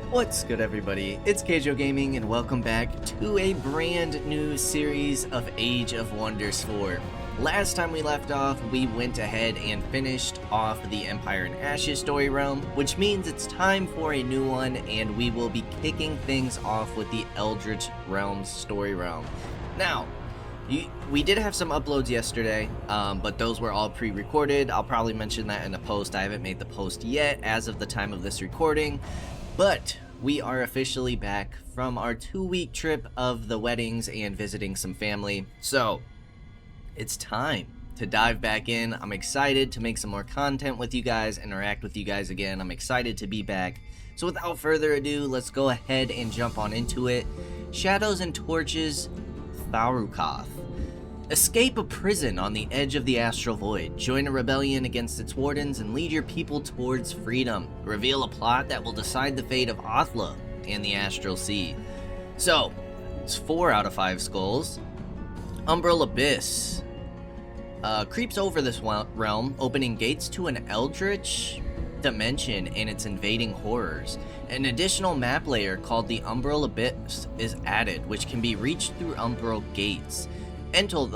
What's good, everybody? It's Kaige-O Gaming, and welcome back to a brand new series of Age of Wonders 4. Last time we left off, we went ahead and finished off the Empire in Ashes story realm, which means it's time for a new one, and we will be kicking things off with the Eldritch realms story realm. Now, we did have some uploads yesterday, but those were all pre-recorded. I'll probably mention that in the post. I haven't made the post yet as of the time of this recording. But we are officially back from our 2-week trip of the weddings and visiting some family. So it's time to dive back in. I'm excited to make some more content with you guys, interact with you guys again. I'm excited to be back. So without further ado, let's go ahead and jump on into it. Shadows and Torches, Tharukoth. Escape a prison on the edge of the astral void, join a rebellion against its wardens, and lead your people towards freedom. Reveal a plot that will decide the fate of Othla and the astral sea. So, it's 4 out of 5 skulls. Umbral Abyss creeps over this realm, opening gates to an Eldritch dimension and its invading horrors. An additional map layer called the Umbral Abyss is added, which can be reached through Umbral Gates. Enter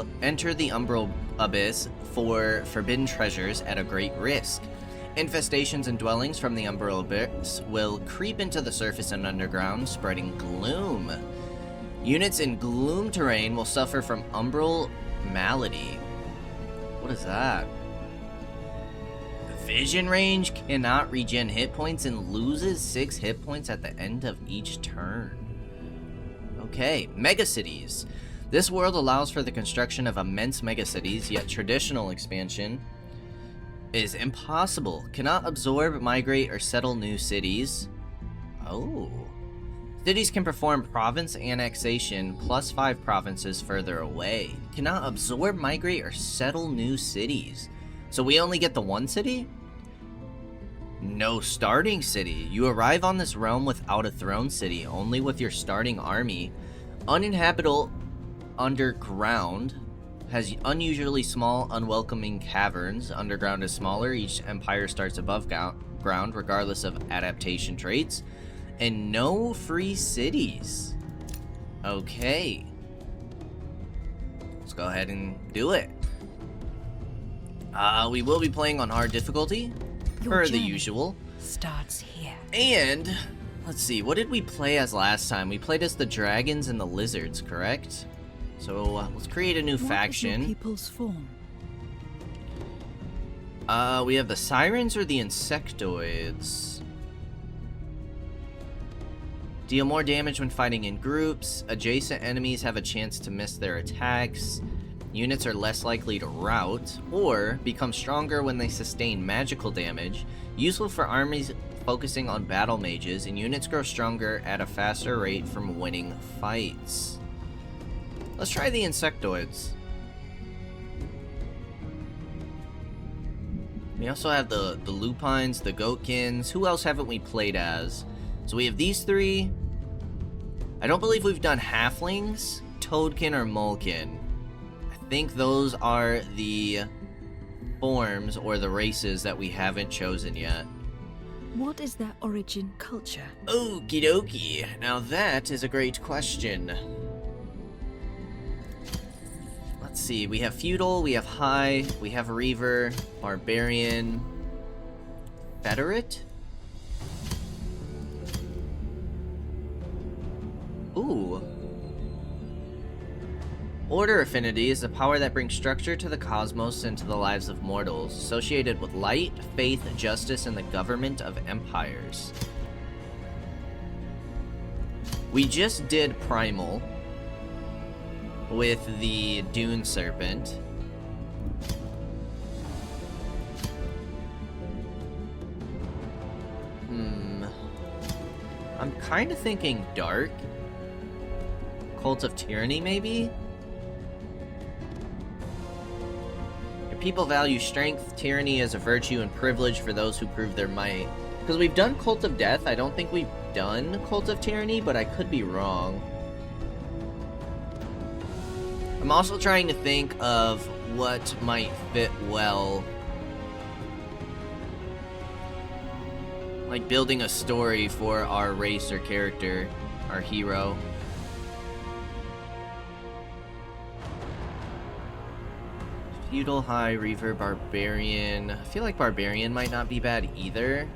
the Umbral Abyss for forbidden treasures at a great risk. Infestations and dwellings from the Umbral Abyss will creep into the surface and underground, spreading gloom. Units in gloom terrain will suffer from Umbral Malady. What is that? Vision range cannot regen hit points and loses 6 hit points at the end of each turn. Okay, megacities. This world allows for the construction of immense megacities, yet traditional expansion is impossible. Cannot absorb, migrate, or settle new cities. Oh. Cities can perform province annexation plus 5 provinces further away. Cannot absorb, migrate, or settle new cities. So we only get the one city? No starting city. You arrive on this realm without a throne city, only with your starting army. Uninhabitable underground has unusually small, unwelcoming caverns. Underground is smaller. Each empire starts above ground, regardless of adaptation traits. And no free cities. Okay. Let's go ahead and do it. We will be playing on hard difficulty, per the usual. Starts here. And let's see, what did we play as last time? We played as the dragons and the lizards, correct? So let's create a new faction. What is your people's form? We have the sirens or the insectoids. Deal more damage when fighting in groups. Adjacent enemies have a chance to miss their attacks. Units are less likely to rout or become stronger when they sustain magical damage. Useful for armies focusing on battle mages, and units grow stronger at a faster rate from winning fights. Let's try the insectoids. We also have the lupines, the goatkins. Who else haven't we played as? So we have these 3. I don't believe we've done halflings, toadkin, or molekin. I think those are the forms or the races that we haven't chosen yet. What is their origin culture? Okie dokie. Now that is a great question. Let's see, we have feudal, we have high, we have reaver, barbarian, federate? Ooh. Order affinity is a power that brings structure to the cosmos and to the lives of mortals, associated with light, faith, justice, and the government of empires. We just did primal with the Dune Serpent. I'm kind of thinking dark. Cult of Tyranny, maybe? Your people value strength, tyranny as a virtue, and privilege for those who prove their might. Because we've done Cult of Death, I don't think we've done Cult of Tyranny, but I could be wrong. I'm also trying to think of what might fit well like building a story for our race or character, our hero. Feudal, High, Reaver, Barbarian. I feel like Barbarian might not be bad either.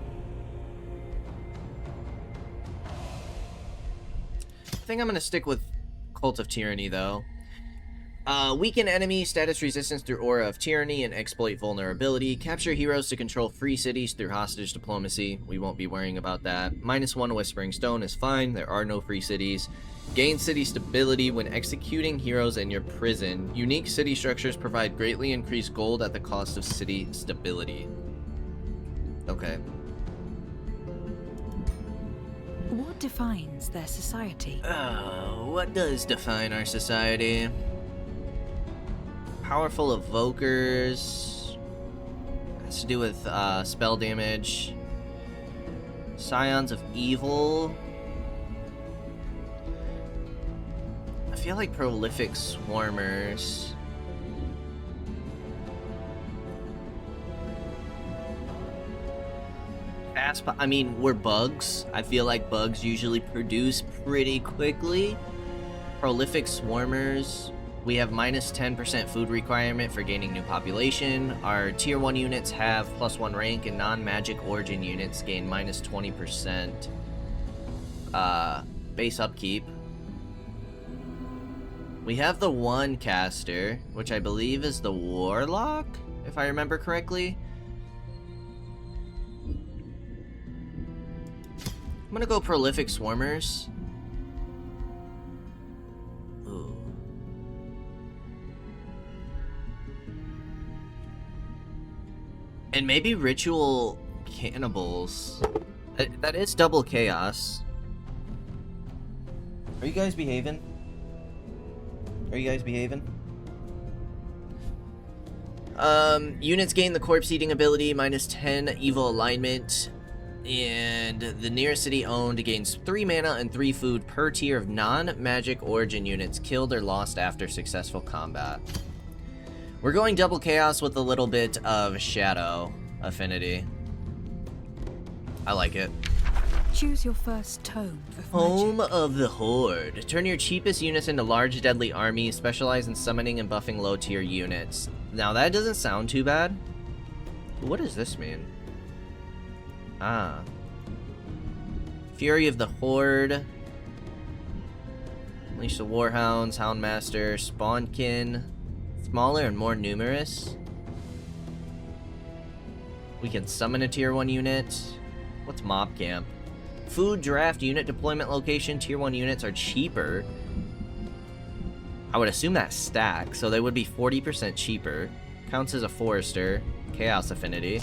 I think I'm gonna stick with Cult of Tyranny though. Weaken enemy, status resistance through Aura of Tyranny, and exploit vulnerability. Capture heroes to control free cities through hostage diplomacy. We won't be worrying about that. -1 Whispering Stone is fine. There are no free cities. Gain city stability when executing heroes in your prison. Unique city structures provide greatly increased gold at the cost of city stability. Okay. What defines their society? What does define our society? Powerful evokers. Has to do with spell damage. Scions of Evil. I feel like prolific swarmers. I mean, we're bugs. I feel like bugs usually produce pretty quickly. Prolific swarmers. We have -10% food requirement for gaining new population. Our tier 1 units have +1 rank, and non-magic origin units gain -20% base upkeep. We have the one caster, which I believe is the Warlock, if I remember correctly. I'm gonna go Prolific Swarmers. Ooh. And maybe Ritual Cannibals. That is double chaos. Are you guys behaving? Are you guys behaving? Units gain the corpse eating ability, -10 evil alignment, and the nearest city owned gains 3 mana and 3 food per tier of non-magic origin units killed or lost after successful combat. We're going double chaos with a little bit of shadow affinity. I like it. Choose your first tome of Home magic. of the Horde. Turn your cheapest units into large deadly armies, specialize in summoning and buffing low tier units. Now that doesn't sound too bad. What does this mean? Ah. Fury of the Horde. Unleash the Warhounds, Houndmaster, Spawnkin. Smaller and more numerous. We can summon a tier 1 unit. What's Mob Camp? Food draft unit deployment location. Tier 1 units are cheaper. I would assume that's stack, so they would be 40% cheaper. Counts as a forester. Chaos affinity.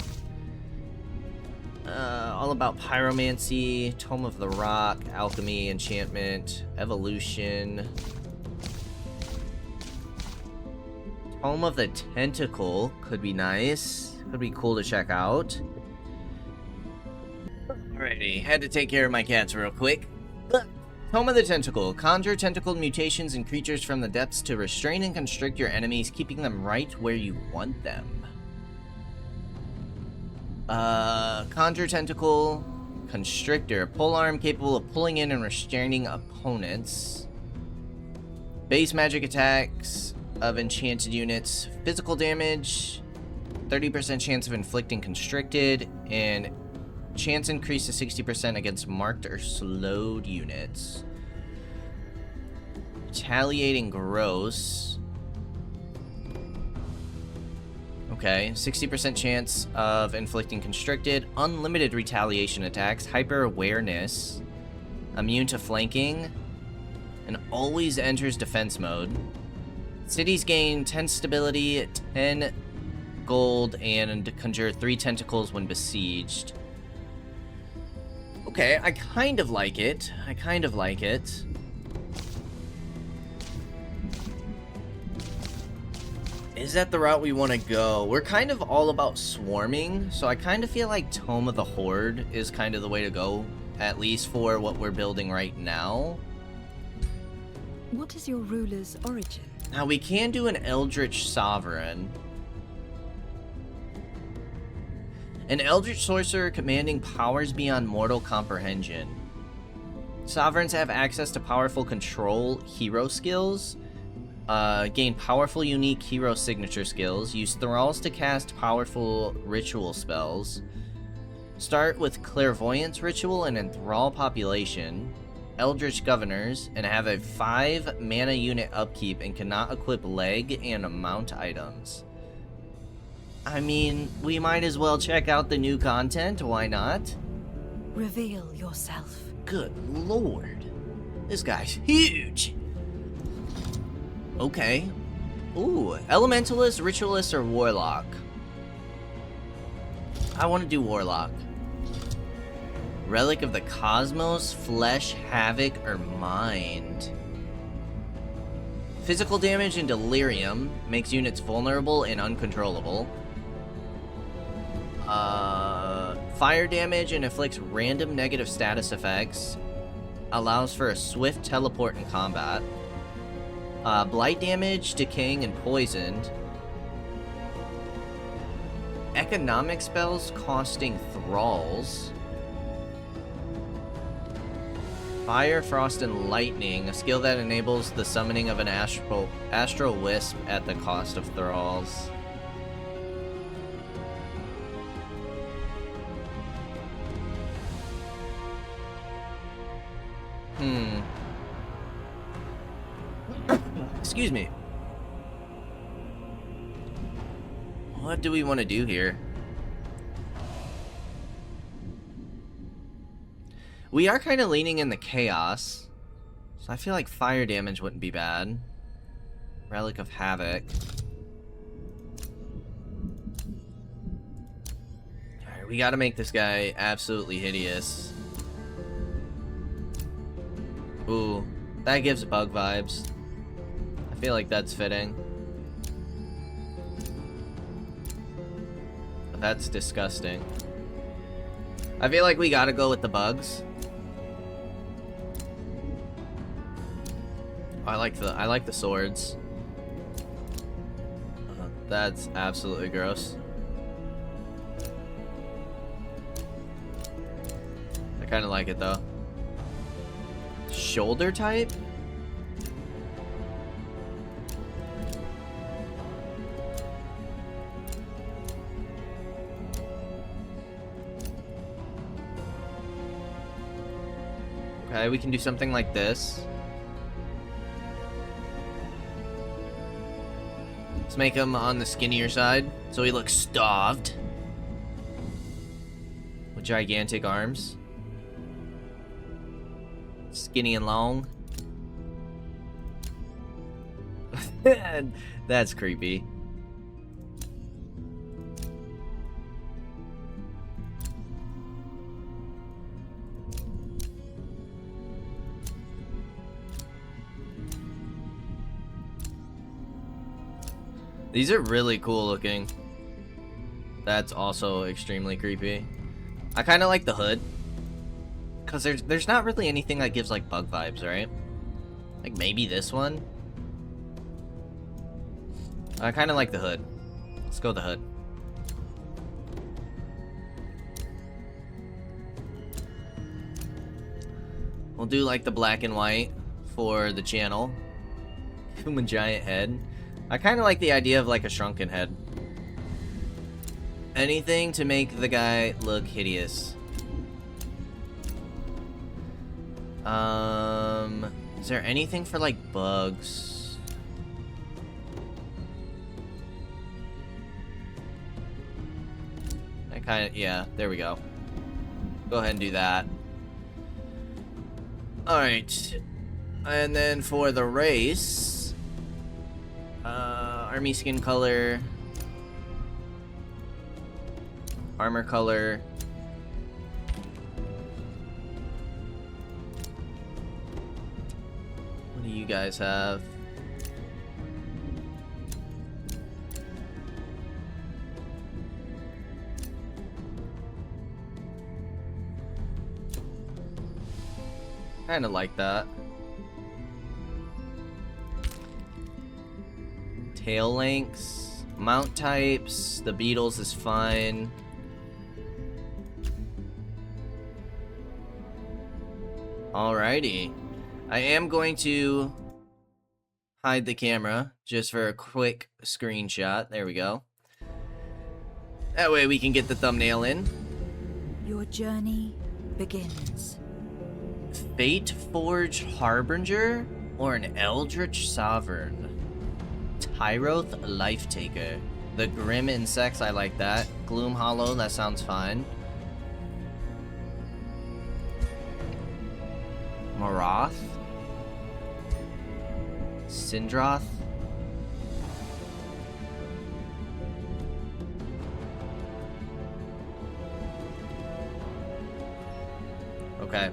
All about pyromancy, Tome of the Rock, alchemy, enchantment, evolution. Tome of the Tentacle could be nice. Could be cool to check out. Alrighty, had to take care of my cats real quick. Tome of the Tentacle. Conjure tentacled mutations and creatures from the depths to restrain and constrict your enemies, keeping them right where you want them. Conjure Tentacle. Constrictor. Polearm capable of pulling in and restraining opponents. Base magic attacks of enchanted units. Physical damage. 30% chance of inflicting constricted. And chance increase to 60% against marked or slowed units. Retaliating Gross. Okay, 60% chance of inflicting constricted. Unlimited retaliation attacks. Hyper awareness. Immune to flanking. And always enters defense mode. Cities gain 10 stability, 10 gold, and conjure 3 tentacles when besieged. Okay, I kind of like it. I kind of like it. Is that the route we want to go? We're kind of all about swarming, so I kind of feel like Tome of the Horde is kind of the way to go, at least for what we're building right now. What is your ruler's origin? Now, we can do an Eldritch Sovereign. An Eldritch sorcerer commanding powers beyond mortal comprehension. Sovereigns have access to powerful control hero skills. Gain powerful unique hero signature skills. Use thralls to cast powerful ritual spells. Start with clairvoyance ritual and enthrall population. Eldritch governors, and have a 5 mana unit upkeep and cannot equip leg and mount items. I mean, we might as well check out the new content, why not? Reveal yourself. Good lord. This guy's huge. Okay. Ooh, Elementalist, Ritualist, or Warlock? I want to do Warlock. Relic of the Cosmos, Flesh, Havoc, or Mind? Physical damage and Delirium makes units vulnerable and uncontrollable. Fire damage and inflicts random negative status effects. Allows for a swift teleport in combat. Blight damage, decaying, and poisoned. Economic spells costing thralls. Fire, Frost, and Lightning, a skill that enables the summoning of an astral wisp at the cost of thralls. Excuse me. What do we want to do here? We are kind of leaning in the chaos, so I feel like fire damage wouldn't be bad. Relic of Havoc. Alright, we gotta make this guy absolutely hideous. Ooh, that gives bug vibes. I feel like that's fitting. But that's disgusting. I feel like we gotta go with the bugs. I like the swords. That's absolutely gross. I kind of like it though. Shoulder type? Okay, we can do something like this. Let's make him on the skinnier side, so he looks starved. With gigantic arms. Skinny and long. That's creepy. These are really cool looking. That's also extremely creepy. I kind of like the hood. Because there's not really anything that gives like bug vibes, right? Like maybe this one? I kind of like the hood. Let's go with the hood. We'll do like the black and white for the channel. Human giant head. I kind of like the idea of like a shrunken head. Anything to make the guy look hideous. Is there anything for like bugs? I kind of, yeah, there we go. Go ahead and do that. Alright. And then for the race, army skin color, armor color, what do you guys have? Kinda like that. Tail lengths, mount types, the Beatles is fine. Alrighty. I am going to hide the camera just for a quick screenshot. There we go. That way we can get the thumbnail in. Your journey begins. Fate Forge Harbinger or an Eldritch Sovereign? Tyroth Life Taker. The Grim Insects, I like that. Gloom Hollow, that sounds fine. Marath? Sindroth? Okay.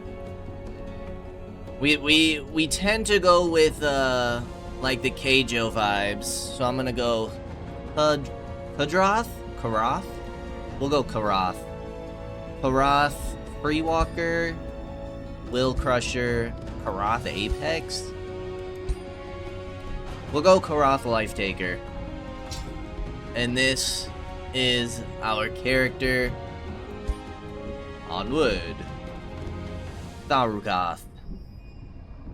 We tend to go with like the Kaige-O vibes, so I'm gonna go Kudroth? Karath? We'll go Karath. Karath, Freewalker, Will Crusher, Karath Apex. We'll go Karath Life Taker. And this is our character. Onward. Tharukath.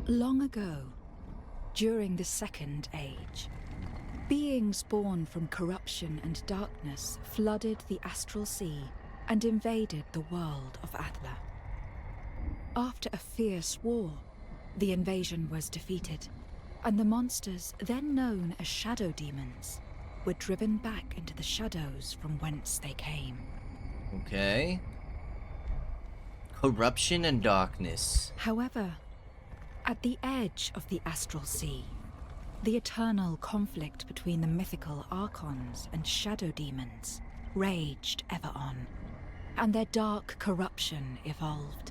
Long ago, during the Second Age, beings born from corruption and darkness flooded the astral sea and invaded the world of Atla. After a fierce war, the invasion was defeated, and the monsters, then known as shadow demons, were driven back into the shadows from whence they came. Okay. Corruption and darkness. However, at the edge of the astral sea, the eternal conflict between the mythical archons and shadow demons raged ever on, and their dark corruption evolved.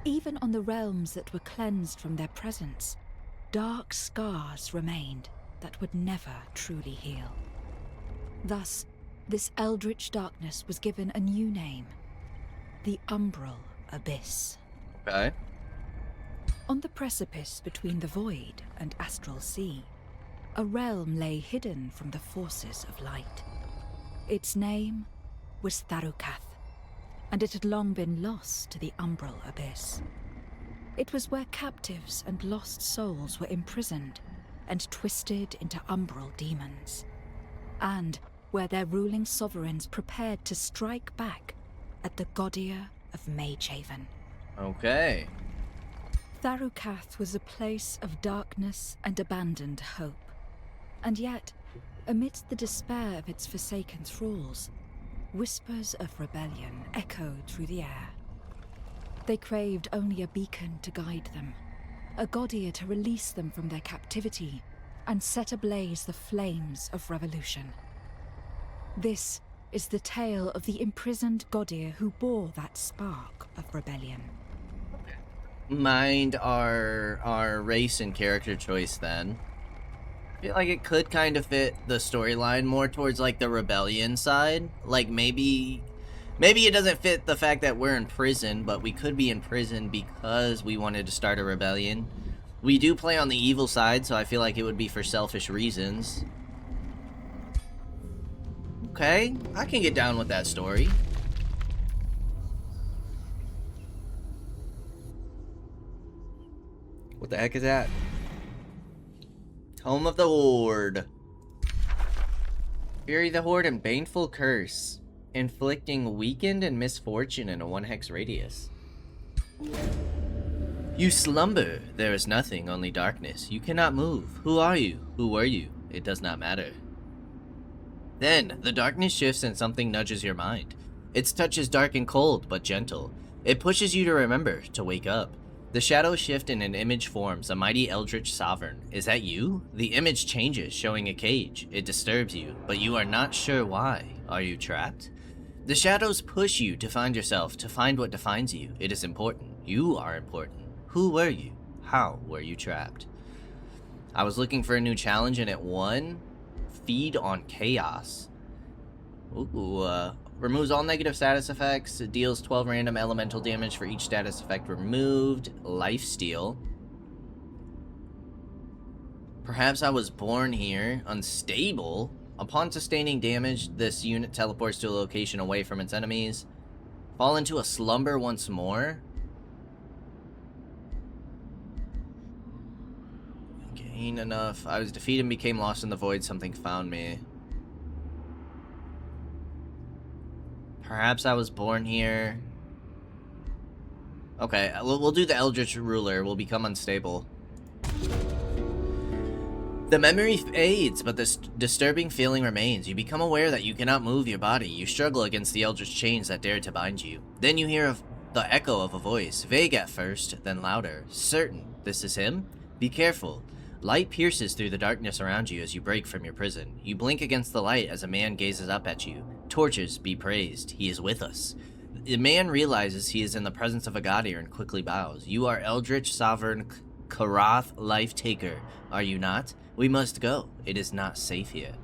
Even on the realms that were cleansed from their presence, dark scars remained that would never truly heal. Thus, this eldritch darkness was given a new name, the Umbral Abyss. Okay. On the precipice between the void and astral sea, a realm lay hidden from the forces of light. Its name was Tharukath, and it had long been lost to the Umbral Abyss. It was where captives and lost souls were imprisoned and twisted into umbral demons, and where their ruling sovereigns prepared to strike back at the Godia of Magehaven. Okay. Tharukath was a place of darkness and abandoned hope, and yet, amidst the despair of its forsaken thralls, whispers of rebellion echoed through the air. They craved only a beacon to guide them, a Godia to release them from their captivity and set ablaze the flames of revolution. This is the tale of the imprisoned Godia who bore that spark of rebellion. Mind our race and character choice then. I feel like it could kind of fit the storyline more towards like the rebellion side. Like maybe it doesn't fit the fact that we're in prison, but we could be in prison because we wanted to start a rebellion. We do play on the evil side, so I feel like it would be for selfish reasons. Okay, I can get down with that story. What the heck is that? Home of the Horde. Fury the Horde and Baneful Curse, inflicting weakened and misfortune in a 1 hex radius. You slumber. There is nothing, only darkness. You cannot move. Who are you? Who were you? It does not matter. Then, the darkness shifts and something nudges your mind. Its touch is dark and cold, but gentle. It pushes you to remember, to wake up. The shadows shift and an image forms, a mighty eldritch sovereign. Is that you? The image changes, showing a cage. It disturbs you, but you are not sure why. Are you trapped? The shadows push you to find yourself, to find what defines you. It is important. You are important. Who were you? How were you trapped? I was looking for a new challenge and it won. Feed on Chaos. Ooh, removes all negative status effects. It deals 12 random elemental damage for each status effect removed. Lifesteal. Perhaps I was born here. Unstable. Upon sustaining damage, this unit teleports to a location away from its enemies. Fall into a slumber once more. Gain enough. I was defeated and became lost in the void. Something found me. Perhaps I was born here. Okay, we'll do the Eldritch Ruler. We'll become unstable. The memory fades, but this disturbing feeling remains. You become aware that you cannot move your body. You struggle against the Eldritch chains that dare to bind you. Then you hear the echo of a voice, vague at first, then louder. Certain, this is him? Be careful. Light pierces through the darkness around you as you break from your prison. You blink against the light as a man gazes up at you. Torches, be praised. He is with us. The man realizes he is in the presence of a Gadir and quickly bows. You are Eldritch Sovereign Karath Life Taker, are you not? We must go. It is not safe here.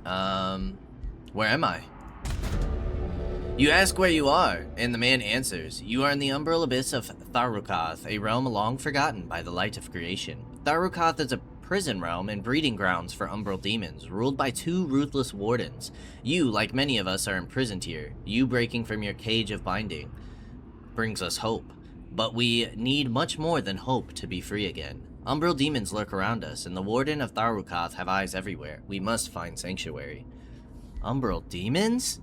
Where am I? You ask where you are, and the man answers. You are in the umbral abyss of Tharukath, a realm long forgotten by the light of creation. Tharukath is a prison realm and breeding grounds for umbral demons, ruled by two ruthless wardens. You, like many of us, are imprisoned here. You breaking from your cage of binding brings us hope. But we need much more than hope to be free again. Umbral demons lurk around us, and the Warden of Tharukath have eyes everywhere. We must find sanctuary. Umbral demons?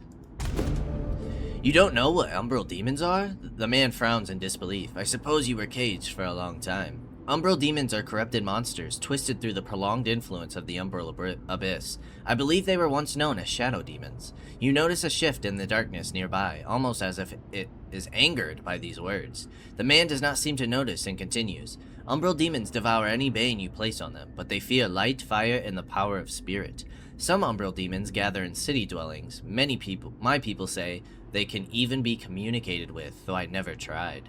You don't know what umbral demons are? The man frowns in disbelief. I suppose you were caged for a long time. Umbral demons are corrupted monsters, twisted through the prolonged influence of the umbral abyss. I believe they were once known as shadow demons. You notice a shift in the darkness nearby, almost as if it is angered by these words. The man does not seem to notice and continues. Umbral demons devour any bane you place on them, but they fear light, fire, and the power of spirit. Some umbral demons gather in city dwellings. My people say, they can even be communicated with, though I never tried.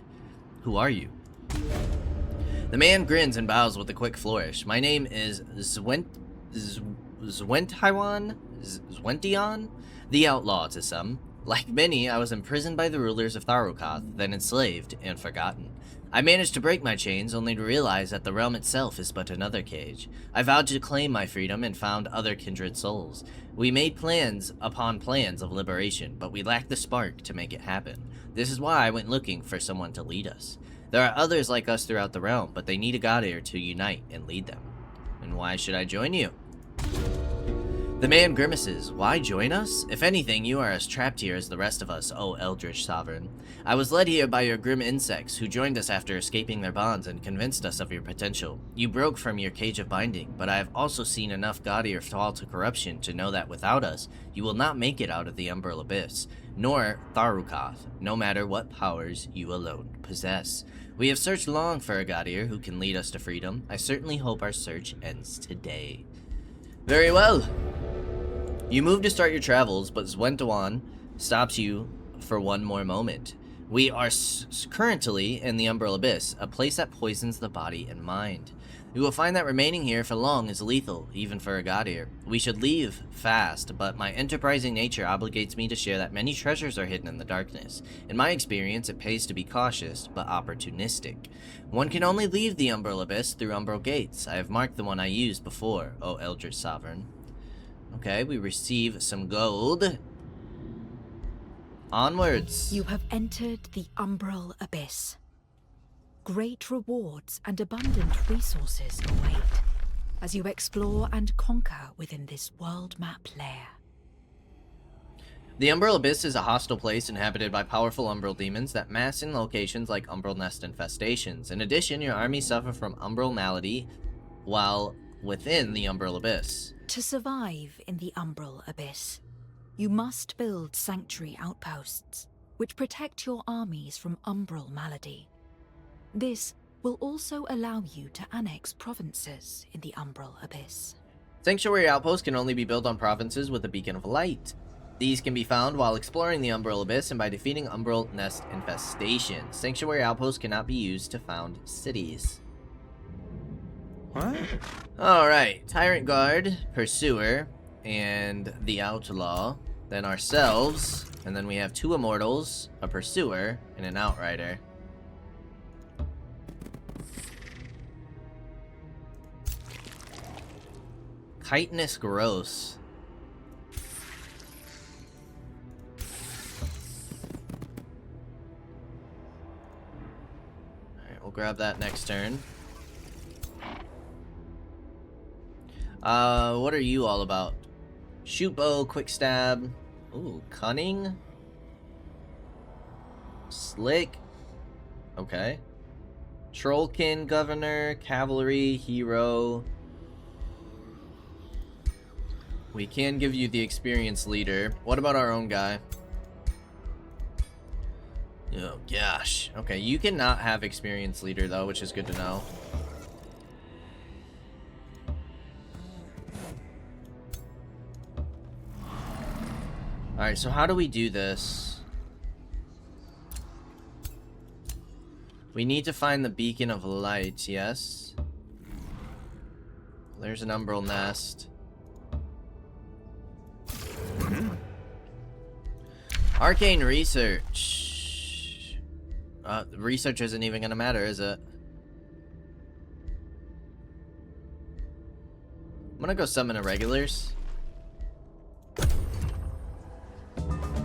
Who are you? The man grins and bows with a quick flourish. My name is Zwentian, the outlaw to some. Like many, I was imprisoned by the rulers of Tharukath, then enslaved and forgotten. I managed to break my chains, only to realize that the realm itself is but another cage. I vowed to claim my freedom and found other kindred souls. We made plans upon plans of liberation, but we lacked the spark to make it happen. This is why I went looking for someone to lead us. There are others like us throughout the realm, but they need a Gadir to unite and lead them. And why should I join you? The man grimaces. Why join us? If anything, you are as trapped here as the rest of us, O Eldritch Sovereign. I was led here by your grim insects, who joined us after escaping their bonds and convinced us of your potential. You broke from your cage of binding, but I have also seen enough Gadir fall to corruption to know that without us, you will not make it out of the umbral abyss, nor Tharukath, no matter what powers you alone possess. We have searched long for a Gadir who can lead us to freedom. I certainly hope our search ends today. Very well. You move to start your travels, but Zwentian stops you for one more moment. We are currently in the Umbral Abyss, a place that poisons the body and mind. You will find that remaining here for long is lethal, even for a Gadir. We should leave fast, but my enterprising nature obligates me to share that many treasures are hidden in the darkness. In my experience, it pays to be cautious, but opportunistic. One can only leave the Umbral Abyss through Umbral Gates. I have marked the one I used before, O Eldritch Sovereign. Okay, we receive some gold. Onwards. You have entered the Umbral Abyss. Great rewards and abundant resources await as you explore and conquer within this world map lair. The Umbral Abyss is a hostile place inhabited by powerful Umbral demons that mass in locations like Umbral Nest infestations. In addition, your armies suffer from Umbral malady while within the Umbral Abyss. To survive in the Umbral Abyss, you must build sanctuary outposts, which protect your armies from Umbral malady. This will also allow you to annex provinces in the Umbral Abyss. Sanctuary outposts can only be built on provinces with a beacon of light. These can be found while exploring the Umbral Abyss and by defeating Umbral Nest infestations. Sanctuary outposts cannot be used to found cities. What? Alright, Tyrant Guard, Pursuer, and the Outlaw. Then ourselves, and then we have two Immortals, a Pursuer, and an Outrider. Chitinous Gross. Alright, we'll grab that next turn. What are you all about? Shoot bow, quick stab. Ooh, cunning. Slick. Okay. Trollkin, governor, cavalry, hero. We can give you the experience leader. What about our own guy? Oh gosh. Okay, you cannot have experience leader though, which is good to know. Alright, so how do we do this? We need to find the beacon of light, yes? There's an umbral nest. Arcane research. Research isn't even gonna matter, is it? I'm gonna go summon irregulars.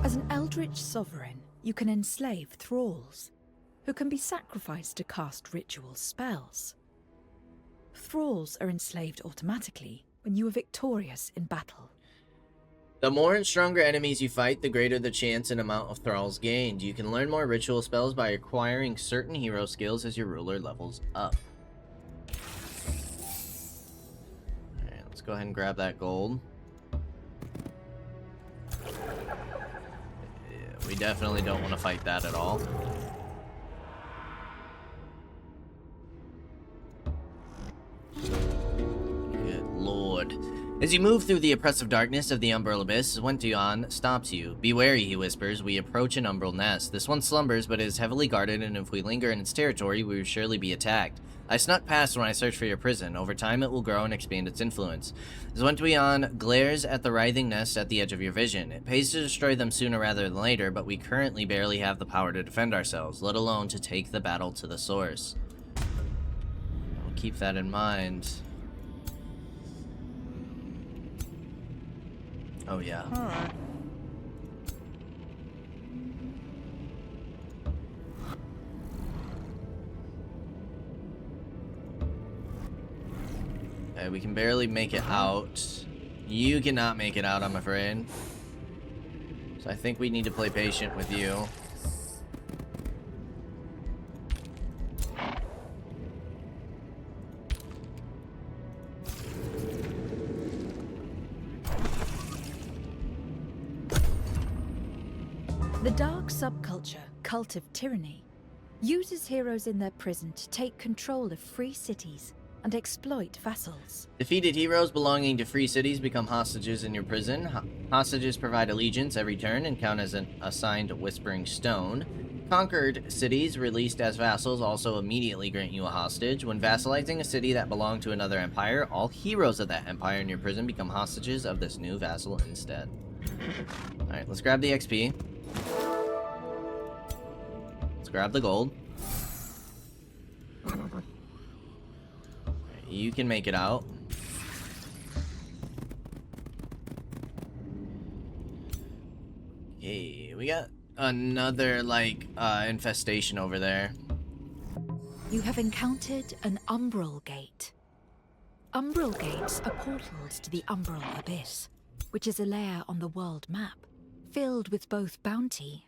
As an Eldritch sovereign, you can enslave thralls, who can be sacrificed to cast ritual spells. Thralls are enslaved automatically when you are victorious in battle. The more and stronger enemies you fight, the greater the chance and amount of thralls gained. You can learn more ritual spells by acquiring certain hero skills as your ruler levels up. Alright, let's go ahead and grab that gold. Yeah, we definitely don't want to fight that at all. Good lord. As you move through the oppressive darkness of the umbral abyss, Wention stops you. Be wary, he whispers. We approach an umbral nest. This one slumbers, but is heavily guarded, and if we linger in its territory, we will surely be attacked. I snuck past when I searched for your prison. Over time, it will grow and expand its influence. As Wention glares at the writhing nest at the edge of your vision. It pays to destroy them sooner rather than later, but we currently barely have the power to defend ourselves, let alone to take the battle to the source. I'll keep that in mind. Oh, yeah. Alright. Okay, we can barely make it out. You cannot make it out, I'm afraid. So I think we need to play patient with you. The dark subculture, Cult of Tyranny, uses heroes in their prison to take control of free cities and exploit vassals. Defeated heroes belonging to free cities become hostages in your prison. Hostages provide allegiance every turn and count as an assigned Whispering Stone. Conquered cities released as vassals also immediately grant you a hostage. When vassalizing a city that belonged to another empire, all heroes of that empire in your prison become hostages of this new vassal instead. Alright, let's grab the XP. Let's grab the gold. You can make it out. Okay, we got another, like, infestation over there. You have encountered an Umbral Gate. Umbral Gates are portals to the Umbral Abyss, which is a layer on the world map, filled with both bounty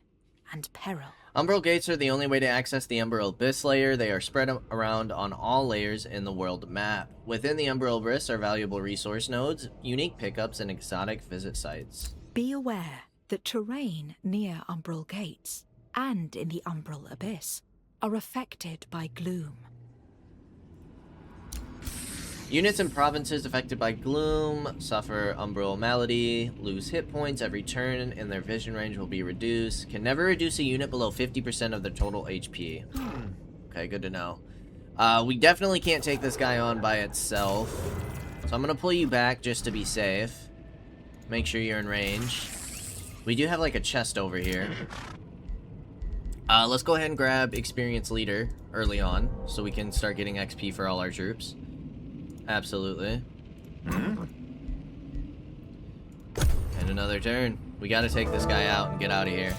and peril. Umbral Gates are the only way to access the Umbral Abyss layer. They are spread around on all layers in the world map. Within the Umbral Abyss are valuable resource nodes, unique pickups, and exotic visit sites. Be aware that terrain near Umbral Gates and in the Umbral Abyss are affected by gloom. Units and provinces affected by gloom suffer umbral malady, lose hit points every turn, and their vision range will be reduced. Can never reduce a unit below 50% of their total HP. Okay, good to know. We definitely can't take this guy on by itself. So I'm going to pull you back just to be safe. Make sure you're in range. We do have like a chest over here. Let's go ahead and grab Experience Leader early on so we can start getting XP for all our troops. Absolutely. And another turn. We gotta take this guy out and get out of here.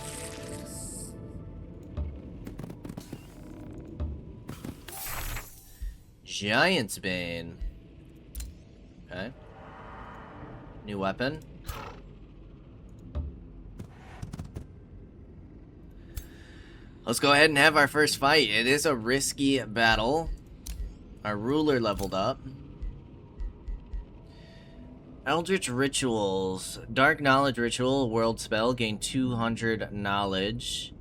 Giant's Bane. Okay. New weapon. Let's go ahead and have our first fight. It is a risky battle. Our ruler leveled up. Eldritch Rituals. Dark Knowledge Ritual, world spell. Gain 200 knowledge.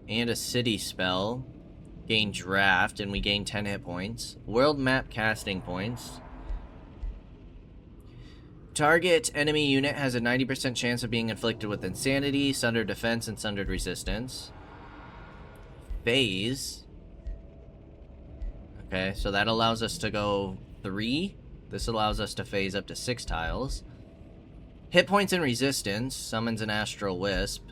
And a city spell. Gain draft, and we gain 10 hit points. World map casting points. Target enemy unit has a 90% chance of being inflicted with insanity, sundered defense, and sundered resistance. Phase. Okay, so that allows us to go 3. This allows us to phase up to 6 tiles. Hit points and resistance. Summons an astral wisp.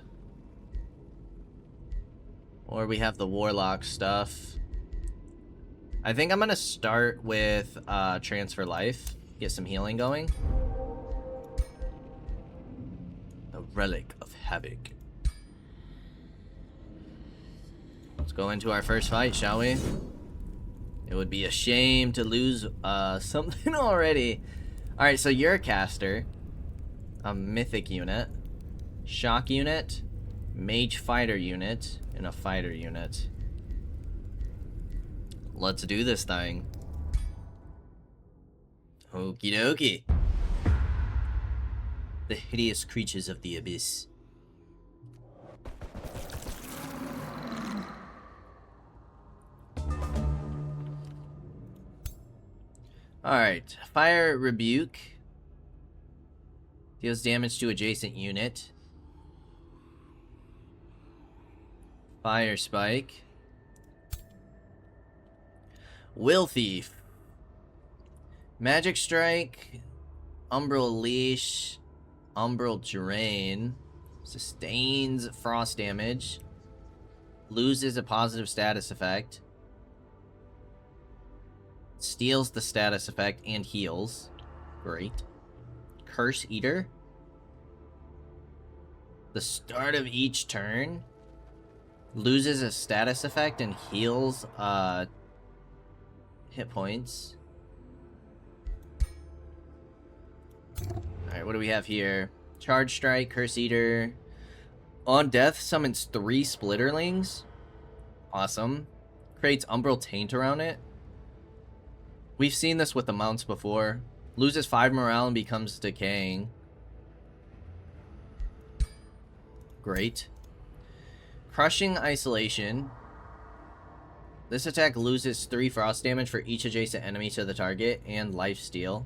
Or we have the warlock stuff. I think I'm going to start with transfer life. Get some healing going. The Relic of Havoc. Let's go into our first fight, shall we? It would be a shame to lose something already. Alright, so you're a caster. A mythic unit. Shock unit. Mage fighter unit. And a fighter unit. Let's do this thing. Okie dokie. The hideous creatures of the abyss. Alright, Fire Rebuke. Deals damage to adjacent unit. Fire Spike. Will Thief. Magic Strike. Umbral Leash. Umbral Drain. Sustains frost damage. Loses a positive status effect. Steals the status effect and heals. Great. Curse Eater. The start of each turn. Loses a status effect and heals hit points. Alright, what do we have here? Charge Strike, Curse Eater. On death, summons 3 Splitterlings. Awesome. Creates Umbral Taint around it. We've seen this with the mounts before. Loses 5 morale and becomes decaying. Great. Crushing Isolation. This attack loses 3 frost damage for each adjacent enemy to the target and lifesteal.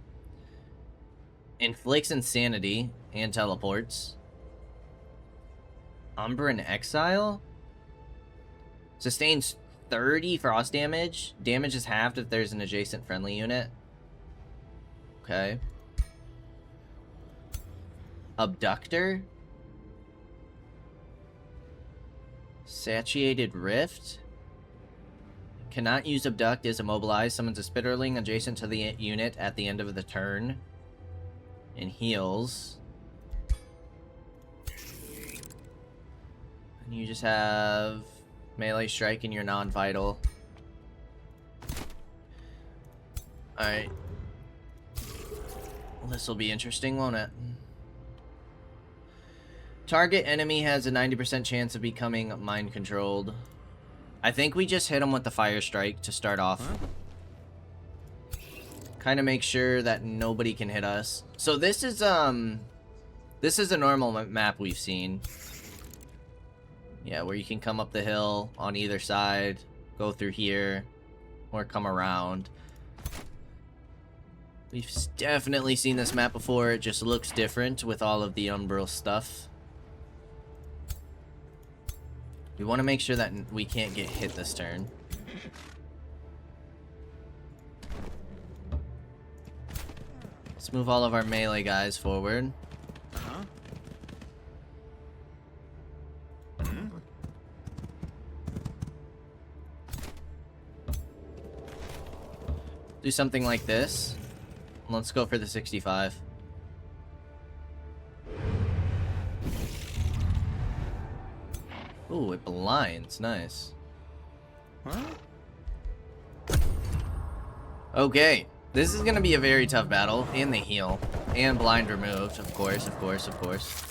Inflicts Insanity and teleports. Umbran Exile. Sustains 30 frost damage. Damage is halved if there's an adjacent friendly unit. Okay. Abductor. Satiated Rift. Cannot use Abduct, is immobilized. Summons a Spitterling adjacent to the unit at the end of the turn. And heals. And you just have melee strike and you're non-vital. Alright. Well, this will be interesting, won't it? Target enemy has a 90% chance of becoming mind controlled. I think we just hit him with the fire strike to start off. Kind of make sure that nobody can hit us. So this is a normal map we've seen. Yeah, where you can come up the hill on either side, go through here, or come around. We've definitely seen this map before. It just looks different with all of the Umbral stuff. We want to make sure that we can't get hit this turn. Let's move all of our melee guys forward. Do something like this. Let's go for the 65. Ooh, it blinds. Nice. Okay, this is gonna be a very tough battle, and they heal, and blind removed, of course, of course, of course.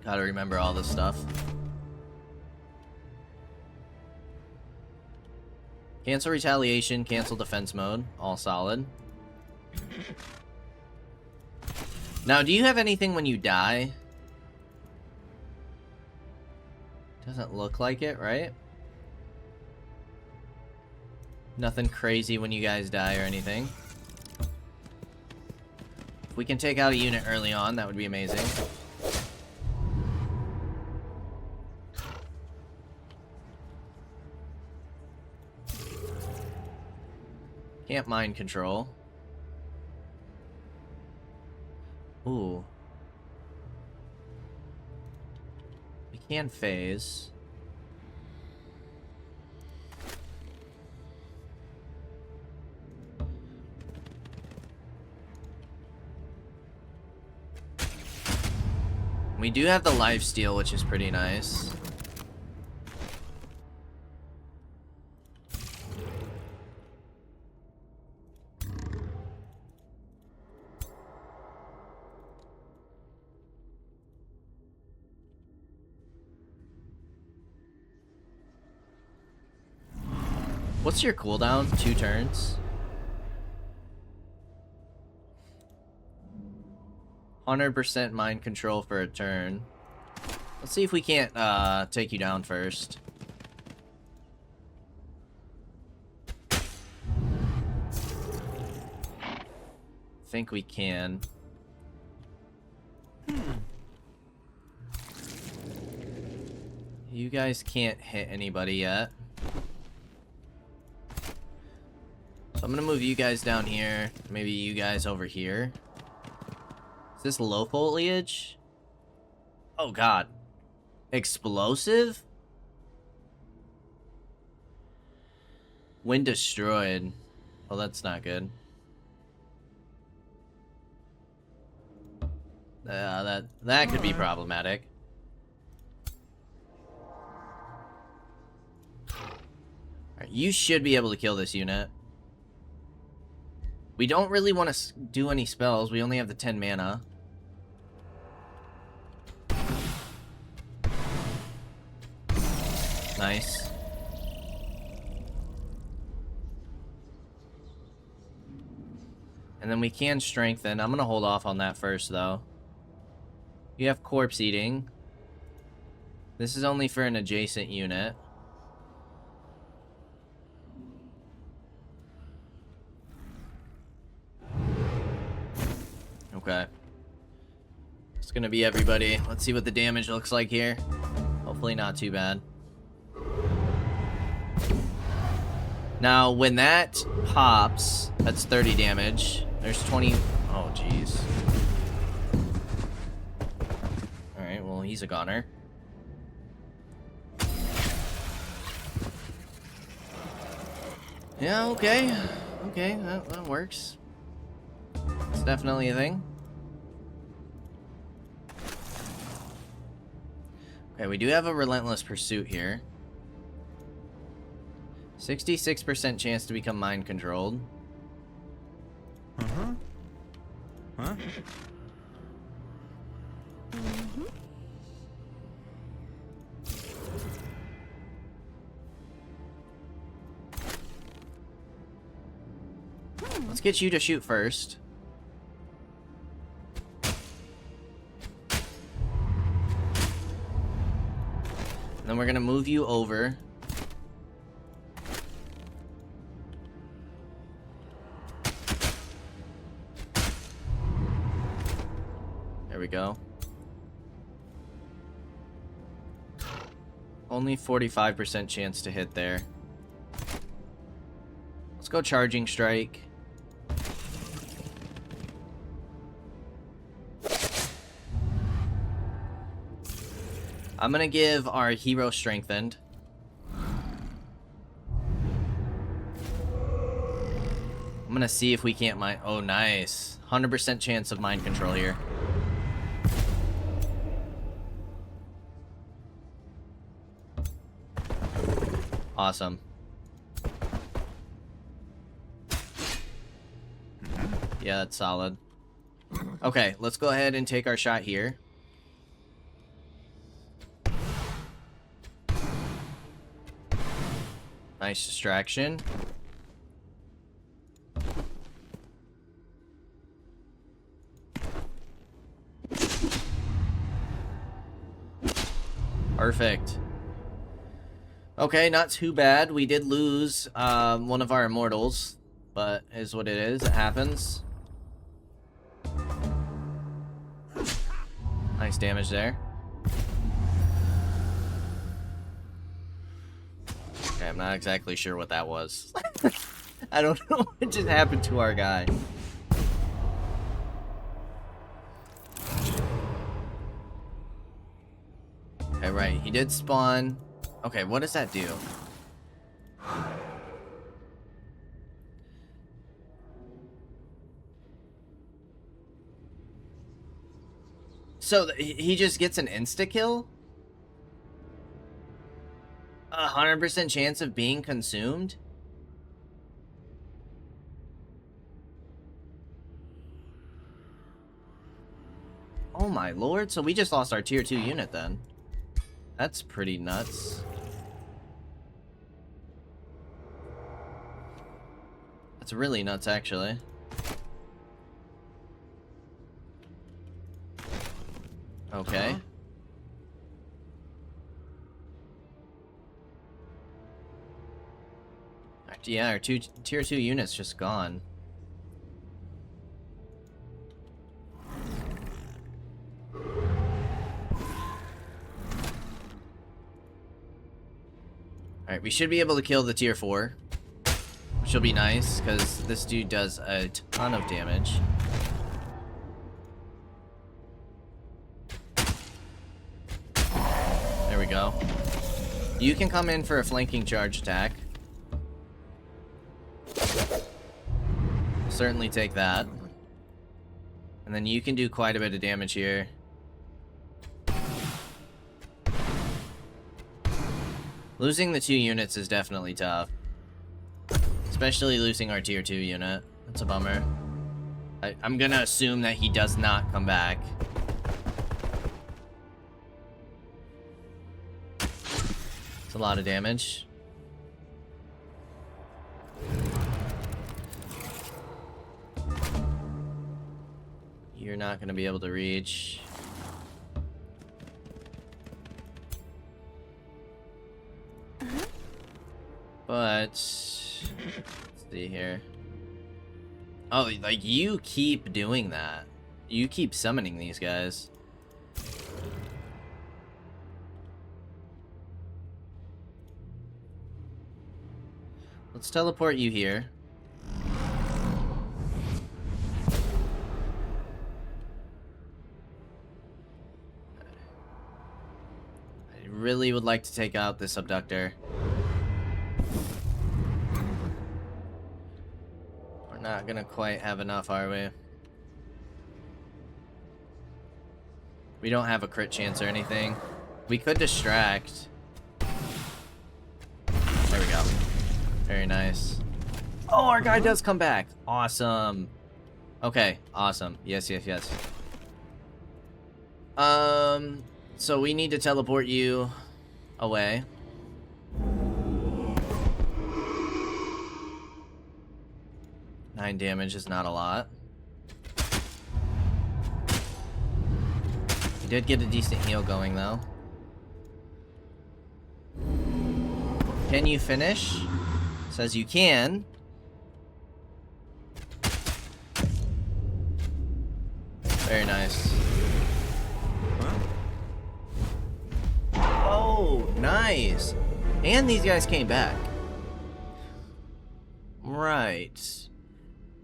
Gotta remember all this stuff. Cancel retaliation, cancel defense mode, all solid. Now, do you have anything when you die? Doesn't look like it, right? Nothing crazy when you guys die or anything. If we can take out a unit early on, that would be amazing. Can't mind control. Ooh. We can phase. We do have the lifesteal, which is pretty nice. What's your cooldown? 2 turns? 100% mind control for a turn. Let's see if we can't take you down first. Think we can. You guys can't hit anybody yet. So I'm gonna move you guys down here. Maybe you guys over here. Is this low foliage? Oh god. Explosive? Wind destroyed. Well, that's not good. That could be problematic. Alright, you should be able to kill this unit. We don't really want to do any spells. We only have the 10 mana. Nice. And then we can strengthen. I'm going to hold off on that first, though. You have corpse eating. This is only for an adjacent unit. Okay. It's gonna be everybody. Let's see what the damage looks like here. Hopefully not too bad. Now, when that pops, that's 30 damage. There's 20... Oh, jeez. Alright, well, he's a goner. Yeah, okay. Okay, that works. It's definitely a thing. Okay, we do have a relentless pursuit here. 66% chance to become mind controlled. Uh-huh. Huh? Let's get you to shoot first. And then we're gonna move you over. There we go. Only 45% chance to hit there. Let's go charging strike. I'm gonna give our hero strengthened. I'm gonna see if we can't mind. Oh, nice. 100% chance of mind control here. Awesome. Yeah, that's solid. Okay, let's go ahead and take our shot here. Nice distraction. Perfect. Okay, not too bad. We did lose one of our immortals, but is what it is. It happens. Nice damage there. Okay, I'm not exactly sure what that was. I don't know what just happened to our guy. Okay, right. He did spawn. Okay, what does that do? So he just gets an insta-kill? 100% chance of being consumed? Oh my lord, so we just lost our tier 2 unit then. That's pretty nuts. That's really nuts, actually. Okay. Yeah, our tier 2 units just gone. Alright, we should be able to kill the tier 4. Which will be nice, because this dude does a ton of damage. There we go. You can come in for a flanking charge attack. Certainly take that. And then you can do quite a bit of damage here. Losing the 2 units is definitely tough. Especially losing our tier 2 unit. That's a bummer. I'm gonna assume that he does not come back. It's a lot of damage. You're not gonna be able to reach. But let's see here. Oh, like you keep doing that. You keep summoning these guys. Let's teleport you here. I really would like to take out this abductor. We're not gonna quite have enough, are we? We don't have a crit chance or anything. We could distract. There we go. Very nice. Oh, our guy does come back. Awesome. Okay, awesome. Yes, yes, yes. So we need to teleport you away. Nine damage is not a lot. You did get a decent heal going, though. Can you finish? Says you can. Very nice. Oh, nice. And these guys came back. Right.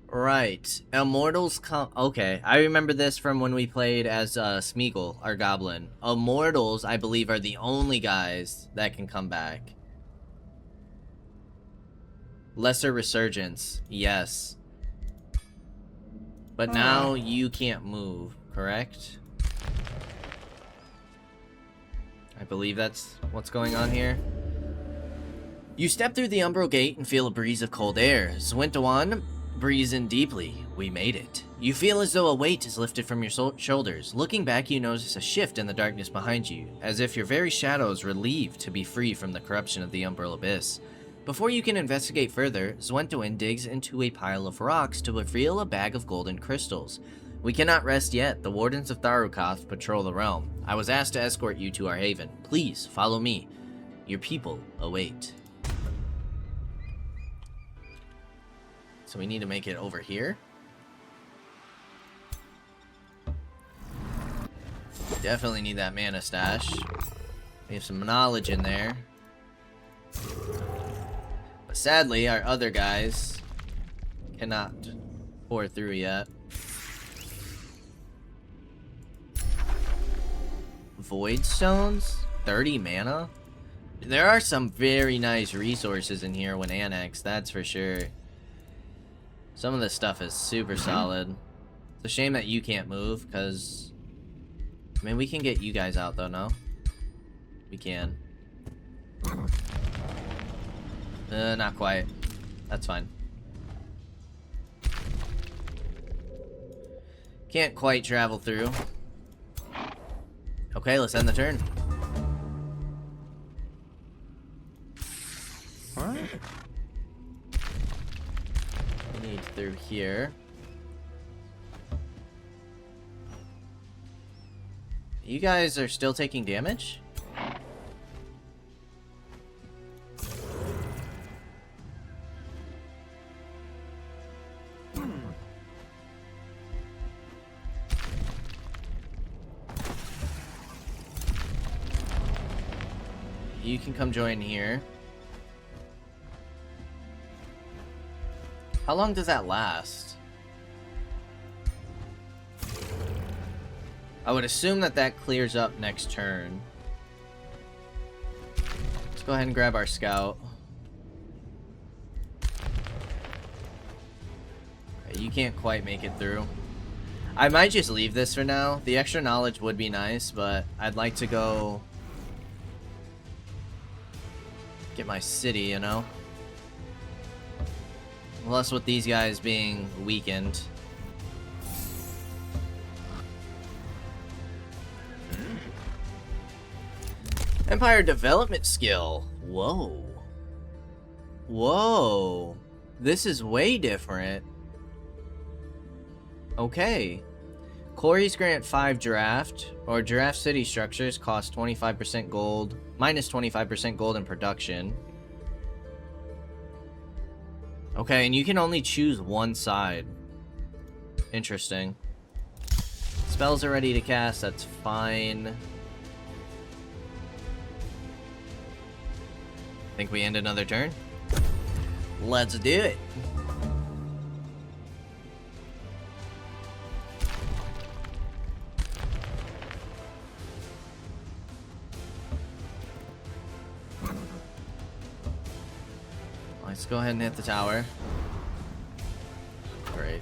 Right. Immortals come... Okay, I remember this from when we played as Smeagol, our goblin. Immortals, I believe, are the only guys that can come back. Lesser Resurgence, yes. But now you can't move, correct? I believe that's what's going on here. You step through the umbral gate and feel a breeze of cold air. Zwintawan, Breathe in deeply. We made it. You feel as though a weight is lifted from your shoulders. Looking back, you notice a shift in the darkness behind you, as if your very shadow is relieved to be free from the corruption of the Umbral Abyss. Before you can investigate further, Zwentowin digs into a pile of rocks to reveal a bag of golden crystals. We cannot rest yet. The Wardens of Tharukoth patrol the realm. I was asked to escort you to our haven. Please, follow me. Your people await. So we need to make it over here. Definitely need that mana stash. We have some knowledge in there. But sadly, our other guys cannot pour through yet. Void stones? 30 mana? There are some very nice resources in here when annexed, that's for sure. Some of this stuff is super solid. It's a shame that you can't move, because... I mean, we can get you guys out, though, no? We can. Not quite. That's fine. Can't quite travel through. Okay, let's end the turn. Alright. Need through here. You guys are still taking damage? You can come join here. How long does that last? I would assume that that clears up next turn. Let's go ahead and grab our scout. Okay, you can't quite make it through. I might just leave this for now. The extra knowledge would be nice, but I'd like to go get my city, you know? Plus with these guys being weakened. Empire development skill. Whoa. Whoa. This is way different. Okay. Quarries grant 5 draft, or draft city structures cost 25% gold, minus 25% gold in production. Okay, and you can only choose one side. Interesting. Spells are ready to cast, that's fine. Think we end another turn? Let's do it. Let's go ahead and hit the tower. Great.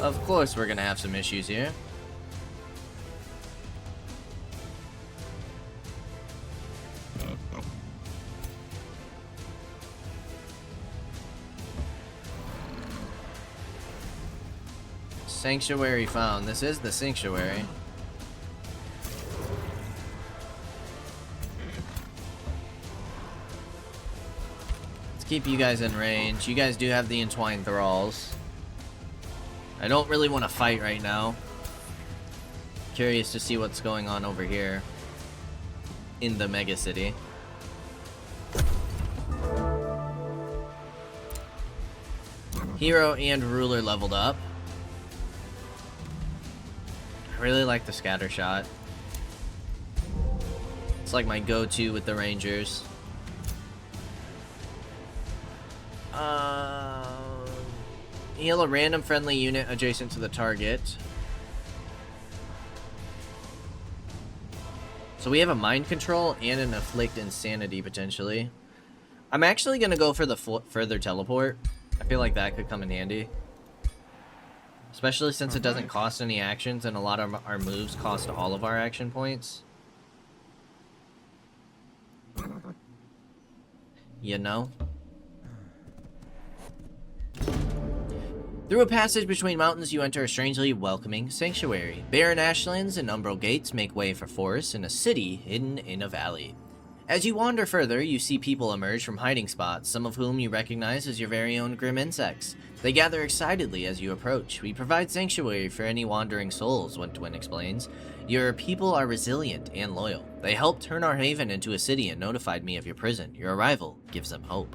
Of course we're gonna have some issues here. Sanctuary found. This is the sanctuary. Let's keep you guys in range. You guys do have the entwined thralls. I don't really want to fight right now. Curious to see what's going on over here in the mega city. Hero and ruler leveled up. I really like the scatter shot. It's like my go-to with the rangers. Heal a random friendly unit adjacent to the target. So we have a mind control and an afflict insanity potentially. I'm actually gonna go for the further teleport. I feel like that could come in handy. Especially since it doesn't cost any actions and a lot of our moves cost all of our action points. you know? Through a passage between mountains, you enter a strangely welcoming sanctuary. Barren ashlands and umbral gates make way for forests and a city hidden in a valley. As you wander further, you see people emerge from hiding spots, some of whom you recognize as your very own grim insects. They gather excitedly as you approach. We provide sanctuary for any wandering souls, Twin explains. Your people are resilient and loyal. They helped turn our haven into a city and notified me of your prison. Your arrival gives them hope.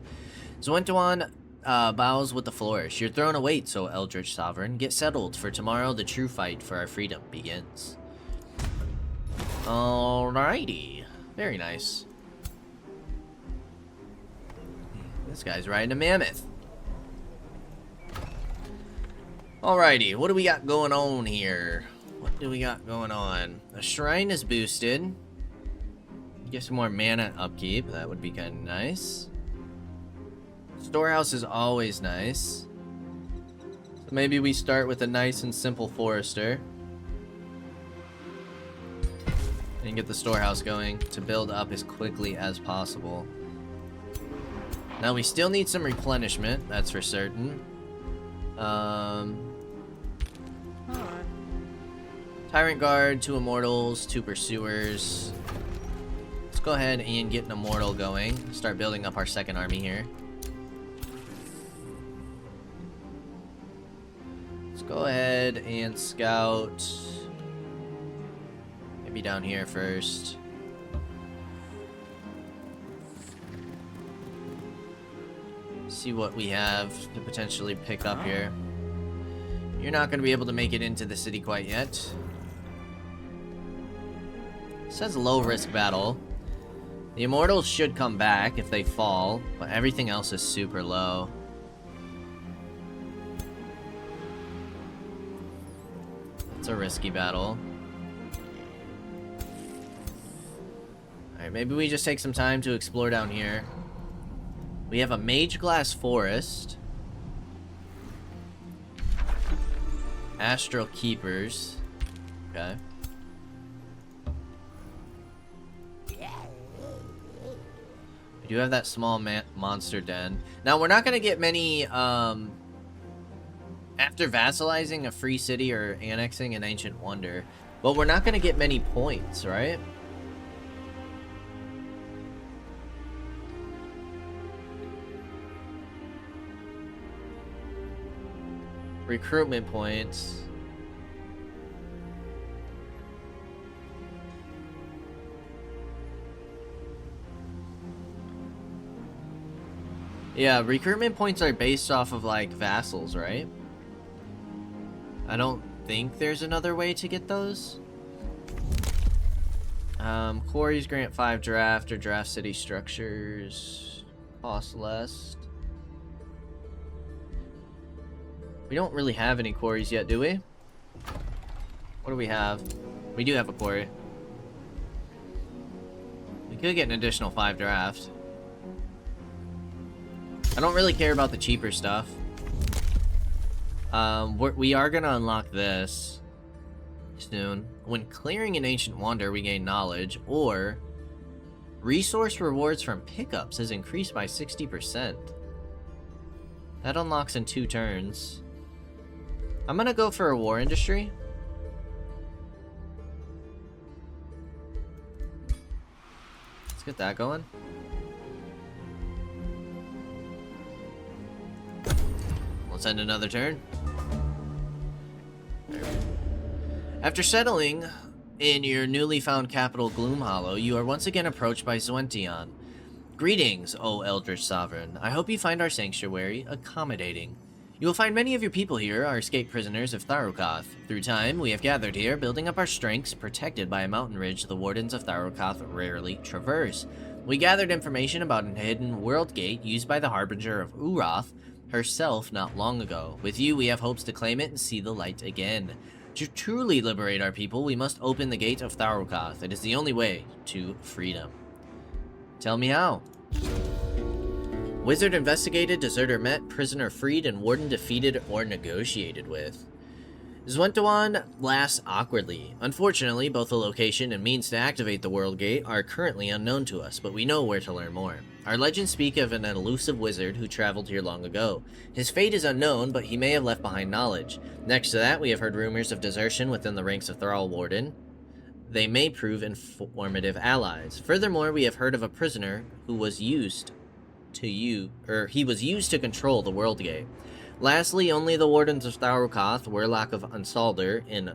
Zwentuan bows with the flourish. Your throne awaits, O Eldritch Sovereign. Get settled, for tomorrow the true fight for our freedom begins. Alrighty. Very nice. This guy's riding a mammoth. Alrighty, what do we got going on here? What do we got going on? The shrine is boosted. Get some more mana upkeep. That would be kind of nice. Storehouse is always nice. So maybe we start with a nice and simple forester. And get the storehouse going to build up as quickly as possible. Now we still need some replenishment, that's for certain. Tyrant Guard, 2 Immortals, 2 Pursuers. Let's go ahead and get an Immortal going. Start building up our second army here. Let's go ahead and scout. Maybe down here first. See what we have to potentially pick up here. You're not going to be able to make it into the city quite yet. It says low risk battle. The Immortals should come back if they fall, but everything else is super low. It's a risky battle. Alright, maybe we just take some time to explore down here. We have a Mage Glass Forest. Astral Keepers. Okay. We do have that small monster den. Now, we're not going to get many, after vassalizing a free city or annexing an ancient wonder, but we're not going to get many points, right? Recruitment points. Yeah, recruitment points are based off of like vassals, right? I don't think there's another way to get those. Quarries grant 5 draft or draft city structures. Cost less. We don't really have any quarries yet, do we? What do we have? We do have a quarry. We could get an additional 5 draft. I don't really care about the cheaper stuff. We are gonna unlock this soon. When clearing an ancient wonder, we gain knowledge, or resource rewards from pickups is increased by 60%. That unlocks in 2 turns. I'm gonna go for a war industry. Let's get that going. Let's end another turn. After settling in your newly found capital, Gloomhollow, you are once again approached by Zwentuan. Greetings, O Eldritch Sovereign. I hope you find our sanctuary accommodating. You will find many of your people here are escaped prisoners of Tharukath. Through time, we have gathered here, building up our strengths, protected by a mountain ridge the wardens of Tharukath rarely traverse. We gathered information about a hidden world gate used by the Harbinger of Uroth herself not long ago. With you, we have hopes to claim it and see the light again. To truly liberate our people, we must open the gate of Tharukath. It is the only way to freedom. Tell me how. Wizard investigated, deserter met, prisoner freed, and warden defeated or negotiated with. Zwentuan laughs awkwardly. Unfortunately, both the location and means to activate the World Gate are currently unknown to us, but we know where to learn more. Our legends speak of an elusive wizard who traveled here long ago. His fate is unknown, but he may have left behind knowledge. Next to that, we have heard rumors of desertion within the ranks of Thrall Warden. They may prove informative allies. Furthermore, we have heard of a prisoner who was used to control the World Gate. Lastly, only the Wardens of Tharukoth, Warlock of Ansalder, and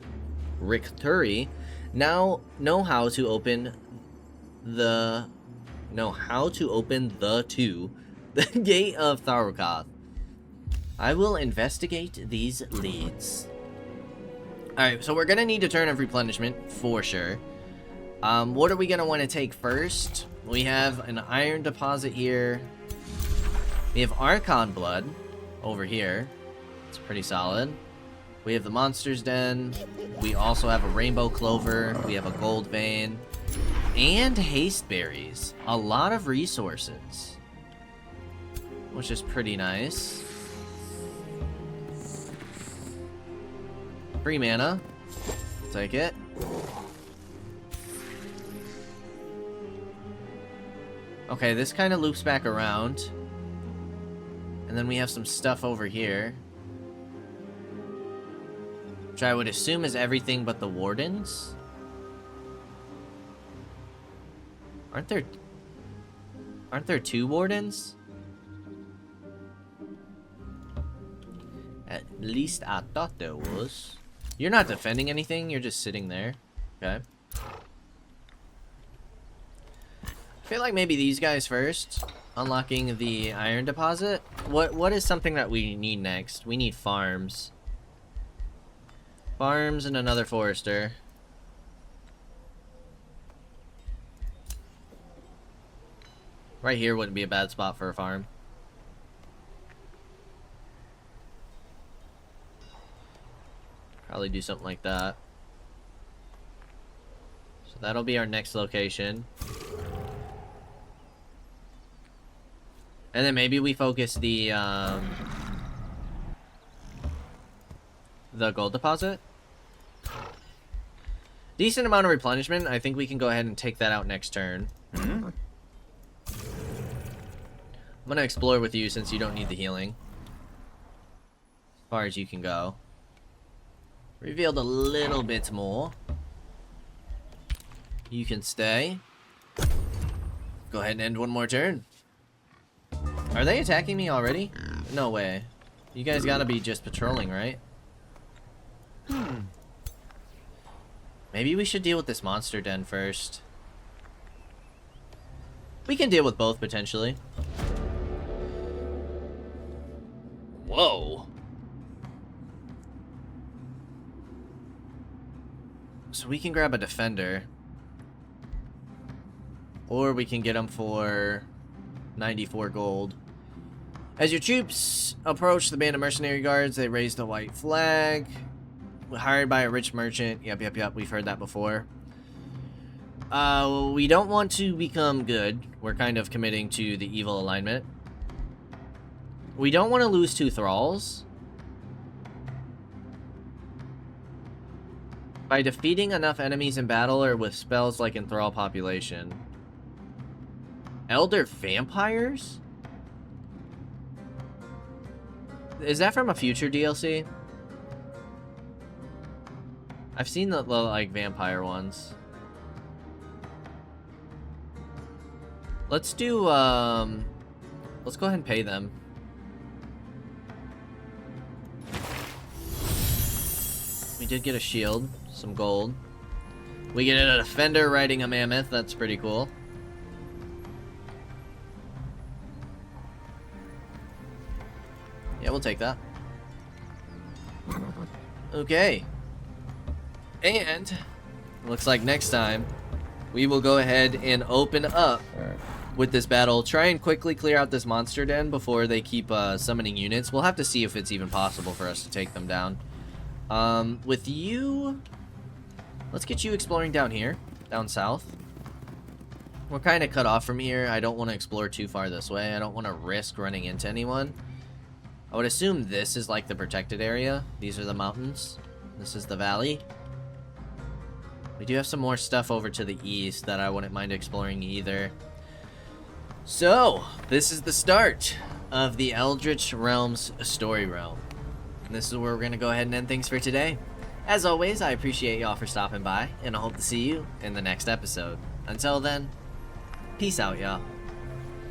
Rikturi now know how to open the Gate of Tharukoth. I will investigate these leads. Alright, so we're gonna need to turn of replenishment for sure. What are we gonna want to take first? We have an iron deposit here. We have Archon blood over here. It's pretty solid. We have the Monster's Den. We also have a Rainbow Clover. We have a Gold Vein. And Haste Berries. A lot of resources. Which is pretty nice. Free mana. Take it. Okay, this kind of loops back around. And then we have some stuff over here. Which I would assume is everything but the Wardens. Aren't there two Wardens? At least I thought there was. You're not defending anything, you're just sitting there. Okay. I feel like maybe these guys first. Unlocking the iron deposit. What is something that we need next? We need farms. Farms and another forester. Right here wouldn't be a bad spot for a farm. Probably do something like that. So that'll be our next location. And then maybe we focus the gold deposit. Decent amount of replenishment. I think we can go ahead and take that out next turn. I'm gonna explore with you since you don't need the healing. As far as you can go. Revealed a little bit more. You can stay. Go ahead and end one more turn. Are they attacking me already? No way. You guys gotta be just patrolling, right? Maybe we should deal with this monster den first. We can deal with both, potentially. Whoa. So we can grab a defender. Or we can get him for 94 gold. As your troops approach the band of mercenary guards, they raise the white flag. Hired by a rich merchant. Yep, we've heard that before. We don't want to become good. We're kind of committing to the evil alignment. We don't want to lose 2 thralls. By defeating enough enemies in battle or with spells like enthrall population. Elder vampires? Is that from a future DLC? I've seen the like vampire ones. Let's do let's go ahead and pay them. We did get a shield, some gold. We get a defender riding a mammoth, that's pretty cool. Yeah, we'll take that. Okay. And looks like next time we will go ahead and open up with this battle. Try and quickly clear out this monster den before they keep summoning units. We'll have to see if it's even possible for us to take them down. With you, let's get you exploring down here, down south. We're kind of cut off from here. I don't want to explore too far this way. I don't want to risk running into anyone. I would assume this is like the protected area. These are the mountains. This is the valley. We do have some more stuff over to the east that I wouldn't mind exploring either. So, this is the start of the Eldritch Realms story realm. And this is where we're going to go ahead and end things for today. As always, I appreciate y'all for stopping by, and I hope to see you in the next episode. Until then, peace out, y'all.